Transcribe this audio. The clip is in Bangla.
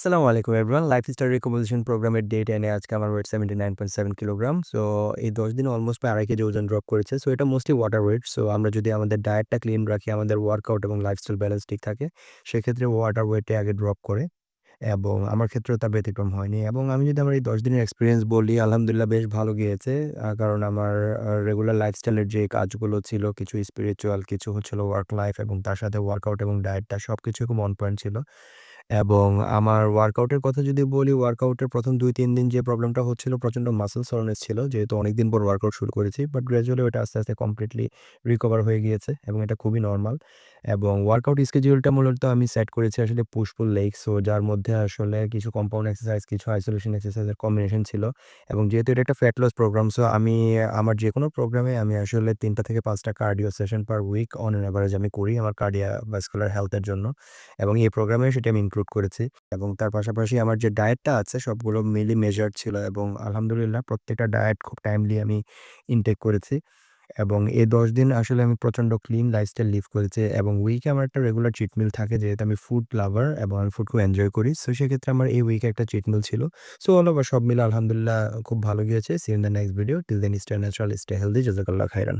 আসসালামু আলাইকুম এভরিওয়ান। লাইফস্টাইল রিকম্পোজিশন প্রোগ্রামের ডে 10 এ আজকে আমার ওয়েট 79.7 কিলোগ্রাম। সো এই ১০ দিনে অলমোস্ট প্রায় ২.৫ কেজি ওজন ড্রপ করেছে। সো এটা মোস্টলি ওয়াটার ওয়েট। সো আমরা যদি আমাদের ডায়েটটা ক্লিন রাখি, আমাদের ওয়ার্কআউট এবং লাইফস্টাইল ব্যালেন্স ঠিক থাকে, সেক্ষেত্রে ওয়াটার ওয়েটে আগে ড্রপ করে এবং আমার ক্ষেত্রেও তা ব্যতিক্রম হয়নি। এবং আমি যদি আমার এই ১০ দিনের এক্সপেরিয়েন্স বলি, আলহামদুলিল্লাহ বেশ ভালো গিয়েছে। কারণ আমার রেগুলার লাইফস্টাইলের যে কাজগুলো ছিল, কিছু স্পিরিচুয়াল, কিছু হচ্ছিল ওয়ার্ক লাইফ এবং তার সাথে ওয়ার্কআউট এবং ডায়েটটা সবকিছুই খুব অন পয়েন্ট ছিল। এবং আমার ওয়ার্কআউটের কথা যদি বলি, ওয়ার্কআউটের ১ম ২-৩ দিন যে প্রবলেমটা হচ্ছিল প্রচন্ড মাসল সোরনেস ছিল। যেহেতু অনেকদিন পর ওয়ার্কআউট শুরু করেছি। বাট গ্র্যাজুয়ালি ওটা আস্তে, আস্তে কমপ্লিটলি রিকভার হয়ে গিয়েছে এবং এটা খুবই নরমাল। এবং ওয়ার্কআউট স্কেডিউলটা মূলত আমি সেট করেছি আসলে পুশ পুল লেগস। সো যার মধ্যে আসলে কিছু কম্পাউন্ড এক্সারসাইজ, কিছু আইসোলেশন এক্সারসাইজের কম্বিনেশন ছিল। এবং যেহেতু এটা একটা ফ্যাট লস প্রোগ্রাম, সো আমি আমার যেকোনো প্রোগ্রামে আমি আসলে ৩ টা থেকে ৫ টা cardio session per week on an average আমি করি আমার কার্ডিওভাস্কুলার হেলথ এর জন্য। এবং এই প্রোগ্রামেও সেটা আমি ইনক্লুড করেছি। এবং তার পাশাপাশি আমার যে ডায়েটটা আছে সবগুলো মিলি মেজার্ড ছিল এবং আলহামদুলিল্লাহ প্রত্যেকটা ডায়েট খুব টাইমলি আমি ইনটেক করেছি। এবং এই ১০ দিন আসলে আমি প্রচন্ড ক্লিন লাইফস্টাইল লিভ করেছি এবং উইকে আমার একটা রেগুলার চিট মিল থাকে যেহেতু আমি ফুড লাভার এবং আমি ফুড খুব এনজয় করি। সো সেক্ষেত্রে আমার এই উইকে একটা চিট মিল ছিল। সো অল ওভার সব মিলে আলহামদুলিল্লাহ খুব ভালো গিয়েছে। See you in the next video. Till then stay natural, stay healthy. জাযাকাল্লাহ খাইরান।